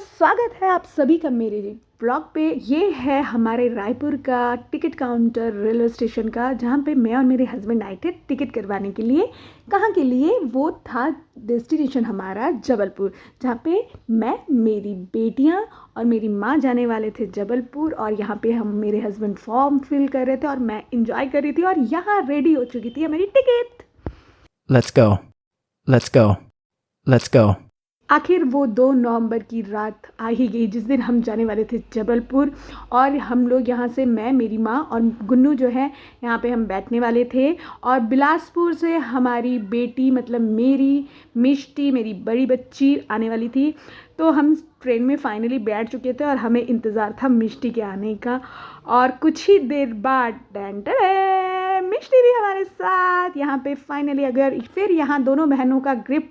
स्वागत है आप सभी का मेरे ब्लॉग पे। ये है हमारे रायपुर का टिकट काउंटर रेलवे स्टेशन का, जहाँ पे मैं और मेरे हस्बैंड आए थे टिकट करवाने के लिए। कहाँ के लिए? वो था डेस्टिनेशन हमारा जबलपुर, जहाँ पे मैं, मेरी बेटियाँ और मेरी माँ जाने वाले थे जबलपुर। और यहाँ पे हम, मेरे हस्बैंड फॉर्म फिल कर रहे थे और मैं इंजॉय कर रही थी, और यहाँ रेडी हो चुकी थी मेरी ticket. Let's go. Let's go. Let's go. आखिर वो 2 नवंबर की रात आ ही गई, जिस दिन हम जाने वाले थे जबलपुर। और हम लोग यहाँ से, मैं, मेरी माँ और गुन्नू जो है, यहाँ पे हम बैठने वाले थे। और बिलासपुर से हमारी बेटी, मतलब मेरी मिष्टी, मेरी बड़ी बच्ची आने वाली थी। तो हम ट्रेन में फाइनली बैठ चुके थे और हमें इंतज़ार था मिष्टी के आने का। और कुछ ही देर बाद मिष्टी भी हमारे साथ यहाँ पे फाइनली। अगर फिर यहाँ दोनों बहनों का ग्रिप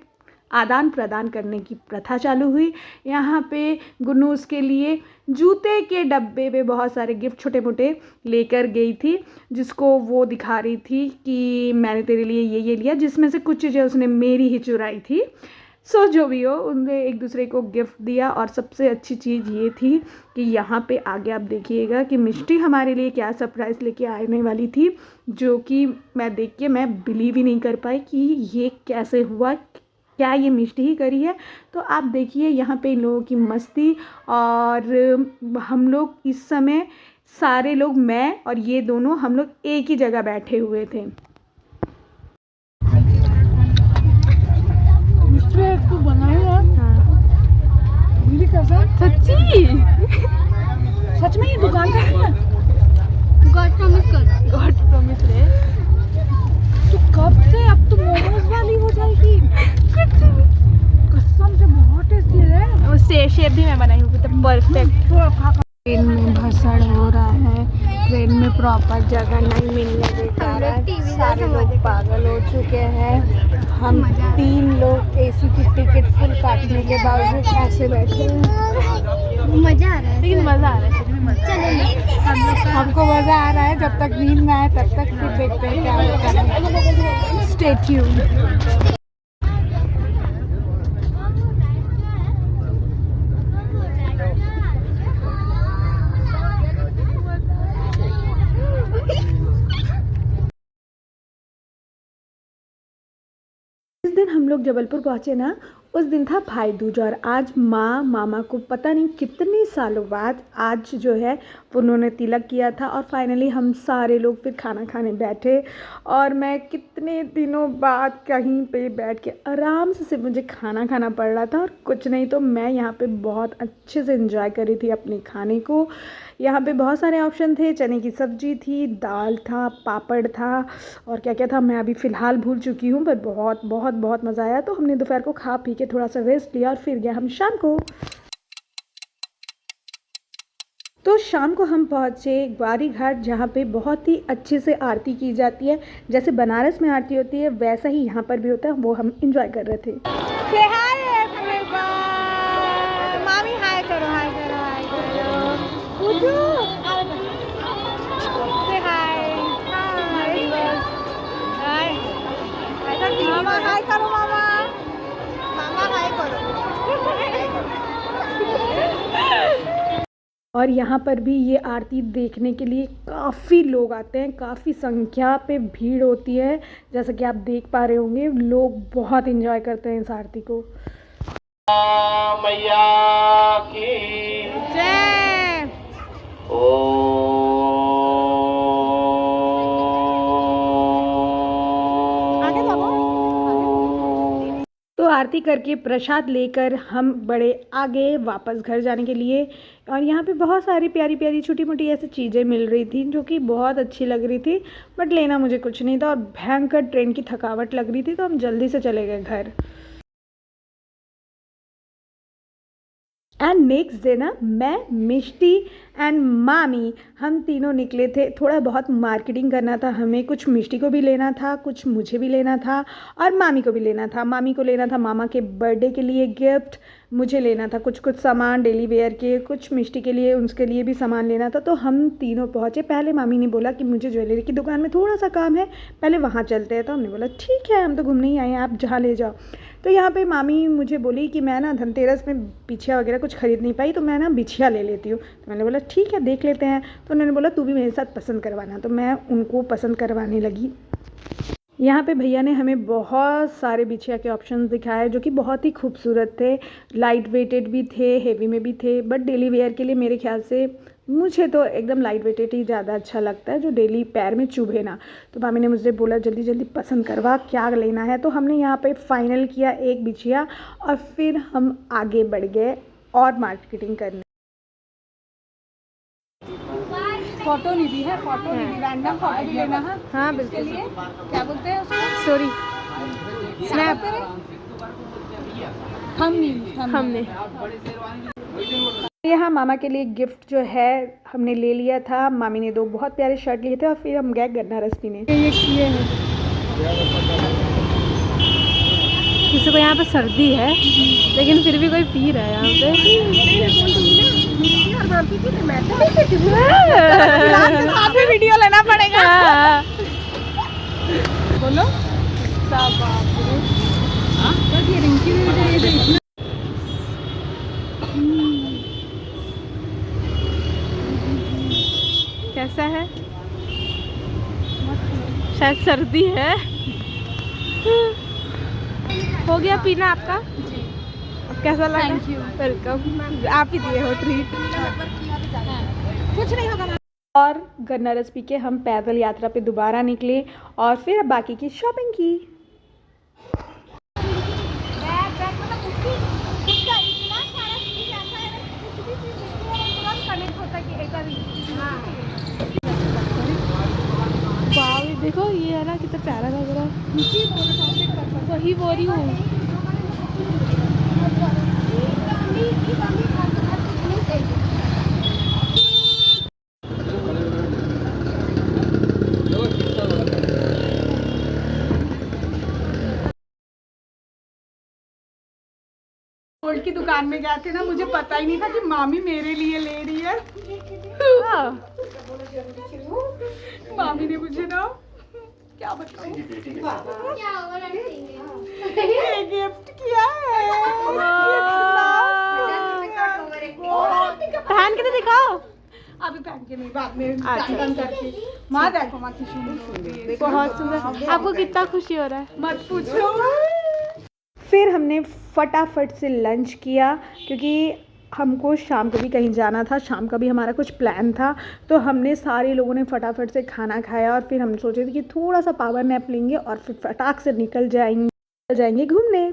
आदान प्रदान करने की प्रथा चालू हुई। यहाँ पे गुन्नू उसके लिए जूते के डब्बे में बहुत सारे गिफ्ट छोटे मोटे लेकर गई थी, जिसको वो दिखा रही थी कि मैंने तेरे लिए ये लिया, जिसमें से कुछ चीज़ें उसने मेरी ही चुराई थी। सो जो भी हो, उनने एक दूसरे को गिफ्ट दिया। और सबसे अच्छी चीज़ ये थी कि यहाँ पे आगे आप देखिएगा कि मिष्टी हमारे लिए क्या सरप्राइज़ लेके आने वाली थी, जो कि मैं देख के मैं बिलीव ही नहीं कर पाई कि ये कैसे हुआ, क्या ये मिष्टी ही करी है। तो आप देखिए यहाँ पे इन लोगों की मस्ती। और हम लोग इस समय सारे लोग, मैं और ये दोनों, हम लोग एक ही जगह बैठे हुए थे। तू बनाया? हाँ, मेरी कसम, सच्ची। सच में ये दुकान का है? गॉड प्रॉमिस कर। गॉड प्रॉमिस रे। तू कब से अब तो मोमोज वाली हो जाएगी। कसम से बहुत टेस्टी है। उससे शेप भी मैं बनाई हूँ, तो परफेक्ट। तो खा खा। ट्रेन में भसड़ हो रहा है, ट्रेन में प्रॉपर जगह नहीं मिलने के कारण सारे लोग पागल हो चुके हैं। हम 3 लोग एसी की टिकट फुल काटने के बावजूद ऐसे बैठे हैं। मजा आ रहा है, लेकिन मज़ा आ रहा है। चलो हम लोग का हमको मजा आ रहा है। जब तक नींद ना आए तब तक फिर देखते हैं क्या होता है। Stay tuned. जिस दिन हम लोग जबलपुर पहुँचे ना, उस दिन था भाई दूज। और आज माँ मामा को पता नहीं कितने सालों बाद आज जो है उन्होंने तिलक किया था। और फाइनली हम सारे लोग फिर खाना खाने बैठे। और मैं कितने दिनों बाद कहीं पे बैठ के आराम से सिर्फ मुझे खाना खाना पड़ रहा था और कुछ नहीं। तो मैं यहाँ पे बहुत अच्छे से एंजॉय कर रही थी अपने खाने को। यहाँ पे बहुत सारे ऑप्शन थे, चने की सब्ज़ी थी, दाल था, पापड़ था, और क्या क्या था मैं अभी फ़िलहाल भूल चुकी हूँ। पर बहुत बहुत बहुत मज़ा आया। तो हमने दोपहर को खा पी के थोड़ा सा रेस्ट लिया और फिर गया हम शाम को। तो शाम को हम पहुँचे ग्वारी घाट, जहाँ पे बहुत ही अच्छे से आरती की जाती है। जैसे बनारस में आरती होती है वैसा ही यहाँ पर भी होता है, वो हम इंजॉय कर रहे थे। मामी हाय करो, हाय करो, हाय करो। से हाय। मामा हाय करो, मामा। मामा हाय करो। और यहाँ पर भी ये आरती देखने के लिए काफ़ी लोग आते हैं, काफ़ी संख्या पे भीड़ होती है। जैसा कि आप देख पा रहे होंगे, लोग बहुत एंजॉय करते हैं इस आरती को। मैया की जय। तो आरती करके प्रसाद लेकर हम बड़े आगे वापस घर जाने के लिए। और यहाँ पे बहुत सारी प्यारी प्यारी छोटी मोटी ऐसी चीज़ें मिल रही थी, जो कि बहुत अच्छी लग रही थी। बट लेना मुझे कुछ नहीं था, और भयंकर ट्रेन की थकावट लग रही थी, तो हम जल्दी से चले गए घर। एंड नेक्स्ट डे ना, मैं, मिष्टी एंड मामी, हम तीनों निकले थे। थोड़ा बहुत मार्केटिंग करना था हमें, कुछ मिष्टी को भी लेना था, कुछ मुझे भी लेना था, और मामी को भी लेना था। मामी को लेना था मामा के बर्थडे के लिए गिफ्ट, मुझे लेना था कुछ कुछ सामान डेली वेयर के, कुछ मिष्टी के लिए, उसके लिए भी सामान लेना था। तो हम तीनों पहुँचे। पहले मामी ने बोला कि मुझे ज्वेलरी की दुकान में थोड़ा सा काम है, पहले वहाँ चलते हैं। तो हमने बोला ठीक है, हम तो घूमने ही आए हैं, आप जहाँ ले जाओ। तो यहाँ पे मामी मुझे बोली कि मैं ना धनतेरस में बिछिया वगैरह कुछ ख़रीद नहीं पाई, तो मैं ना बिछिया ले लेती हूँ। तो मैंने बोला ठीक है, देख लेते हैं। तो उन्होंने बोला तू भी मेरे साथ पसंद करवाना। तो मैं उनको पसंद करवाने लगी। यहाँ पे भैया ने हमें बहुत सारे बिछिया के ऑप्शंस दिखाए जो कि बहुत ही खूबसूरत थे। लाइट वेटेड भी थे, हेवी में भी थे, बट डेली वेयर के लिए मेरे ख्याल से मुझे तो एकदम लाइट वेटेड ही ज़्यादा अच्छा लगता है, जो डेली पैर में चुभे ना। तो मामी ने मुझे बोला जल्दी जल्दी पसंद करवा, क्या लेना है। तो हमने यहाँ पे फाइनल किया एक बिछिया, और फिर हम आगे बढ़ गए और मार्केटिंग करने। फोटो नहीं दी है, फोटो नहीं दी, रैंडम फोटो भी लेना है। हाँ इसके लिए क्या बोलते हैं उसको? सॉरी, स्नैप हमने यहाँ मामा के लिए गिफ्ट जो है हमने ले लिया था। मामी ने 2 बहुत प्यारे शर्ट लिए थे, और फिर हम गए गन्ना रस पीने। ये किए हैं, किसी को यहाँ पे सर्दी है लेकिन फिर भी कोई पी रहा है यहाँ पे। वीडियो लेना पड़ेगा। बोलो कैसा है? शायद सर्दी है। हो गया पीना आपका? अब कैसा लगा? Thank you. वेलकम, आप ही दिए हो ट्रीट। कुछ नहीं होगा। और गन्ना रस पी के हम पैदल यात्रा पे दोबारा निकले और फिर बाकी की शॉपिंग की। वाह, देखो ये है ना, कितना प्यारा लग रहा है। वही बोल रही हूँ। गोल्ड की दुकान में गए थे ना, मुझे पता ही नहीं था कि मामी मेरे लिए ले रही है। मामी ने मुझे ना, क्या बताऊं, ये गिफ्ट किया है। पहन के तो दिखाओ। अभी पहन के नहीं, बाद में करके। माँ देखो, माँ की सुंदर, बहुत सुंदर। आपको कितना खुशी हो रहा है मत पूछो। फिर हमने फटाफट से लंच किया, क्योंकि हमको शाम को भी कहीं जाना था, शाम का भी हमारा कुछ प्लान था। तो हमने सारे लोगों ने फटाफट से खाना खाया, और फिर हम सोचे थे कि थोड़ा सा पावर नैप लेंगे और फिर फटाक से निकल जाएंगे घूमने।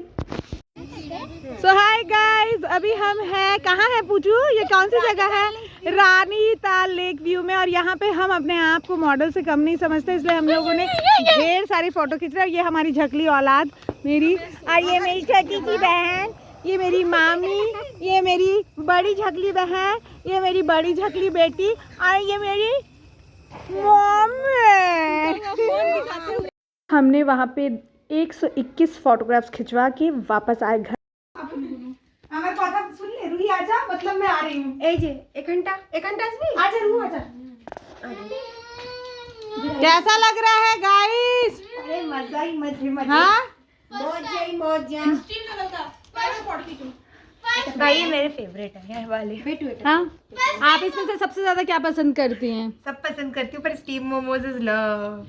सो हाय गाइस, अभी हम हैं, कहाँ है पूछू, ये कौन सी जगह है? रानी ताल लेक व्यू में। और यहाँ पे हम अपने आप को मॉडल से कम नहीं समझते, इसलिए हम लोगों ने ढेर सारी फोटो खींच रहे हैं। ये हमारी झकली औलाद मेरी, और ये मेरी छोटी की बहन, ये मेरी मामी, ये मेरी बड़ी झकली बहन, ये मेरी बड़ी झकली बेटी, और ये मेरी मम्मी। हमने वहाँ पे 121 फोटोग्राफ्स खिंचवा के वापस आए घर। हमारे पौधा सुन ले, रूही आजा, मतलब मैं आ रही हूँ। एक घंटा आजा रूही आजा। कैसा लग रहा है गाइस? अरे मजा ही मजे। हाँ मौज। भाई ये मेरे फेवरेट है ये वाले। हाँ, आप इसमें से सबसे ज्यादा क्या पसंद करती हैं? सब पसंद करती हूँ, पर steam momos is love.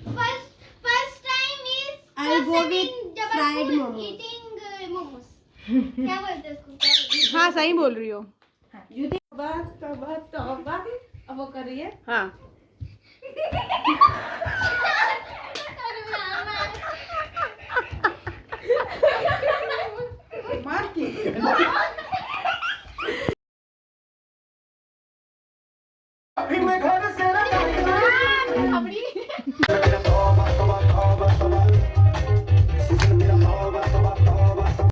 First time is I'll go with fried Jabalpur momos. eating momos. क्या बोलते हैं उसको? हाँ सही बोल रही हो। अब वो कर रही है। हाँ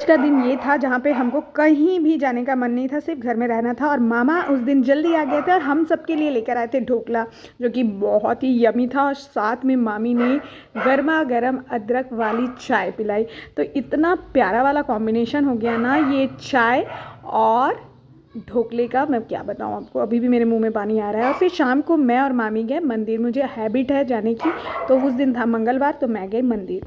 का दिन ये था जहाँ पे हमको कहीं भी जाने का मन नहीं था, सिर्फ घर में रहना था। और मामा उस दिन जल्दी आ गए थे और हम सबके लिए लेकर आए थे ढोकला, जो कि बहुत ही यमी था। और साथ में मामी ने गर्मा गर्म अदरक वाली चाय पिलाई। तो इतना प्यारा वाला कॉम्बिनेशन हो गया ना ये चाय और ढोकले का मैं क्या बताऊँ आपको, अभी भी मेरे मुंह में पानी आ रहा है। और फिर शाम को मैं और मामी गए मंदिर, मुझे हैबिट है जाने की, तो उस दिन था मंगलवार तो मैं गई मंदिर।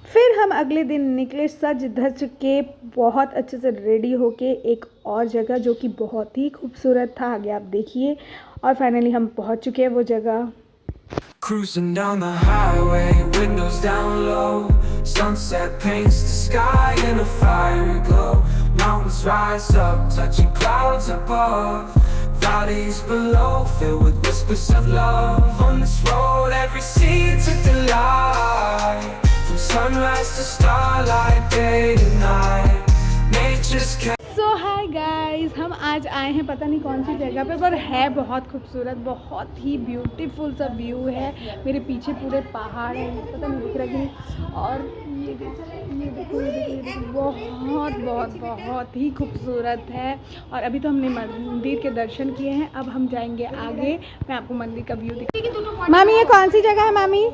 फिर हम अगले दिन निकले सज धज के, बहुत अच्छे से रेडी होके एक और जगह जो कि बहुत ही खूबसूरत था, आगे आप देखिए। और फाइनली हम पहुंच चुके हैं वो जगह। Cruising down the highway, windows down low. Sunset paints the sky in a fiery glow. Mountains rise up, touching clouds above. Valleys below, filled with whispers of love. On this road, every seed's a delight. From sunrise to starlight, day to night. Nature's so hi guys, हम आज आए हैं पता नहीं कौन सी जगह पे, पर है बहुत खूबसूरत, बहुत ही ब्यूटीफुल सा व्यू है। मेरे पीछे पूरे पहाड़ हैं, पता नहीं दिख रहा कि नहीं। और ये देखो बहुत बहुत बहुत ही खूबसूरत है। और अभी तो हमने मंदिर के दर्शन किए हैं, अब हम जाएंगे आगे, मैं आपको मंदिर का व्यू दिखाऊंगी। मामी ये कौन सी जगह है मामी?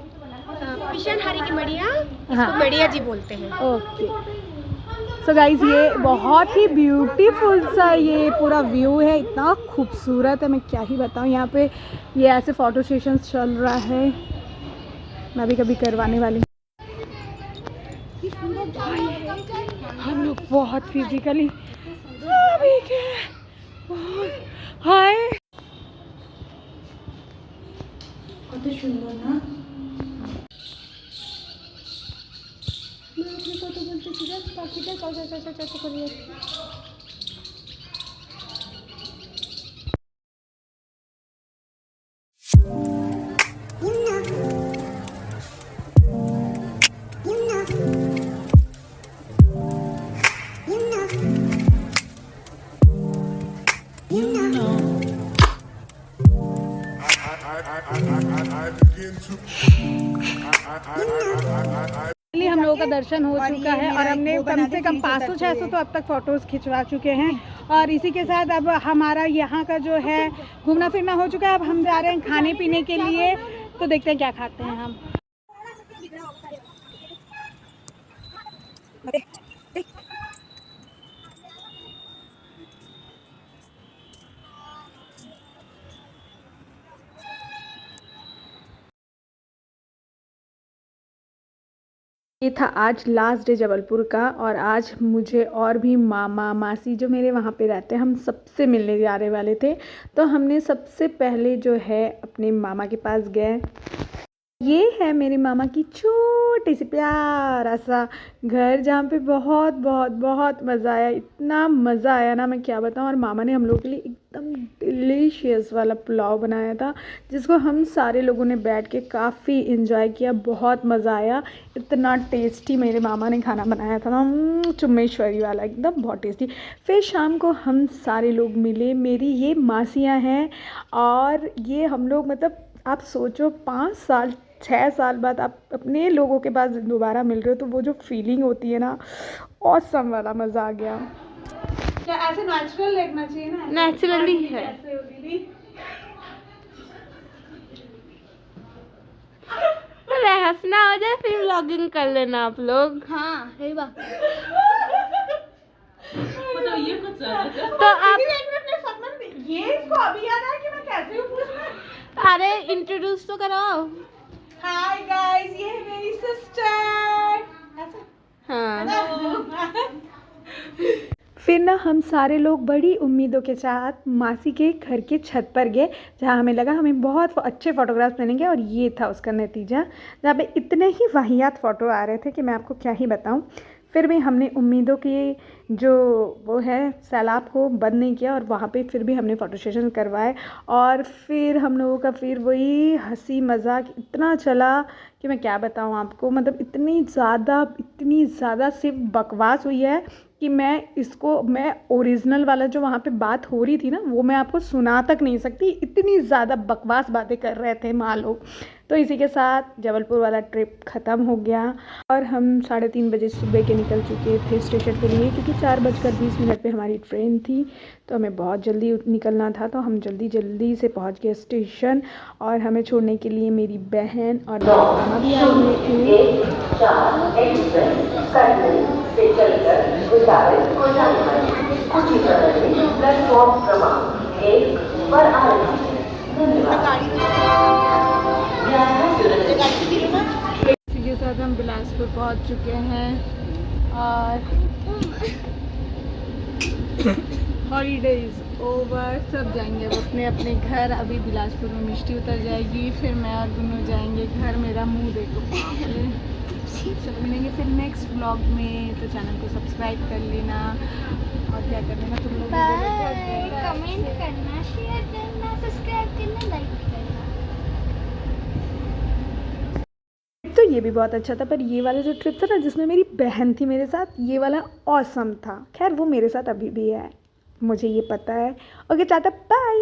पिशनहारी की बढ़िया, हाँ बढ़िया जी बोलते हैं। ओके। सो गाइज़ ये बहुत ही ब्यूटीफुल सा ये पूरा व्यू है, इतना खूबसूरत है, मैं क्या ही बताऊँ। यहाँ पे ये ऐसे फ़ोटो सेशंस चल रहा है, मैं भी कभी करवाने वाली हूँ। हम लोग बहुत फिजिकली हाय, कत सुंदर ना। हम लोगों का दर्शन हो चुका है और हमने कम से कम 500-600 तो अब तक फ़ोटोज़ खिंचवा चुके हैं। और इसी के साथ अब हमारा यहाँ का जो है घूमना फिरना हो चुका है। अब हम जा रहे हैं खाने पीने के लिए, तो देखते हैं क्या खाते हैं हम। ये था आज लास्ट डे जबलपुर का, और आज मुझे और भी मामा मासी जो मेरे वहाँ पे रहते हैं, हम सबसे मिलने जा रहे वाले थे। तो हमने सबसे पहले जो है अपने मामा के पास गए। ये है मेरे मामा की छोटी सी प्यारा सा घर, जहाँ पे बहुत बहुत बहुत मज़ा आया, इतना मज़ा आया ना मैं क्या बताऊँ। और मामा ने हम लोगों के लिए एकदम डिलीशियस वाला पुलाव बनाया था, जिसको हम सारे लोगों ने बैठ के काफ़ी इन्जॉय किया, बहुत मज़ा आया। इतना टेस्टी मेरे मामा ने खाना बनाया था ना, चुम्मेश्वरी वाला, एकदम बहुत टेस्टी। फिर शाम को हम सारे लोग मिले, मेरी ये मासियाँ हैं, और ये हम लोग मतलब आप सोचो 5-6 साल बाद आप अपने लोगों के पास दोबारा मिल रहे हो, तो वो जो फीलिंग होती है ना, ऑसम वाला मज़ा आ गया। क्या ऐसे नेचुरल लगना चाहिए ना, नेचुरली है। ऐसे हो दीदी। हंसना हो जाए फिर व्लॉगिंग कर लेना आप लोग। हाँ सही बात। तो आप ये इसको अभी याद आया कि मैं कैसे हूँ पूछना। अरे इंट्रोड्यूस तो कराओ। हाय गाइस, ये है मेरी सिस्टर। हाँ फिर ना हम सारे लोग बड़ी उम्मीदों के साथ मासी के घर के छत पर गए, जहाँ हमें लगा हमें बहुत अच्छे फ़ोटोग्राफ्स मिलेंगे, और ये था उसका नतीजा, जहाँ पे इतने ही वाहियात फ़ोटो आ रहे थे कि मैं आपको क्या ही बताऊँ। फिर भी हमने उम्मीदों की जो वो है सैलाब को बंद नहीं किया, और वहाँ पे फिर भी हमने फ़ोटो सेशन करवाए। और फिर हम लोगों का फिर वही हंसी मजाक इतना चला कि मैं क्या बताऊँ आपको। मतलब इतनी ज़्यादा सिर्फ बकवास हुई है कि मैं ओरिजिनल वाला जो वहाँ पे बात हो रही थी ना, वो मैं आपको सुना तक नहीं सकती, इतनी ज़्यादा बकवास बातें कर रहे थे माँ लोग। तो इसी के साथ जबलपुर वाला ट्रिप ख़त्म हो गया और हम 3:30 बजे सुबह के निकल चुके थे स्टेशन के लिए, क्योंकि 4:20 पे हमारी ट्रेन थी। तो हमें बहुत जल्दी निकलना था, तो हम जल्दी से पहुंच गए स्टेशन। और हमें छोड़ने के लिए मेरी बहन और मामा भी आए हुए थे। इसी के साथ हम बिलासपुर पहुंच चुके हैं और हॉलीडे इज़ ओवर। सब जाएंगे अब अपने अपने घर। अभी बिलासपुर में मिष्टी उतर जाएगी, फिर मैं और गुन्नू जाएंगे घर। मेरा मुंह देखो, चलो मिलेंगे फिर नेक्स्ट व्लॉग में। तो चैनल को सब्सक्राइब कर लेना और क्या कर लेना तुम लोग, कमेंट करना, शेयर करना, सब्सक्राइब करना, लाइक करना। तो ये भी बहुत अच्छा था, पर ये वाला जो ट्रिप था ना जिसमें मेरी बहन थी मेरे साथ, ये वाला ऑसम था। खैर वो मेरे साथ अभी भी है, मुझे ये पता है। Okay tata bye.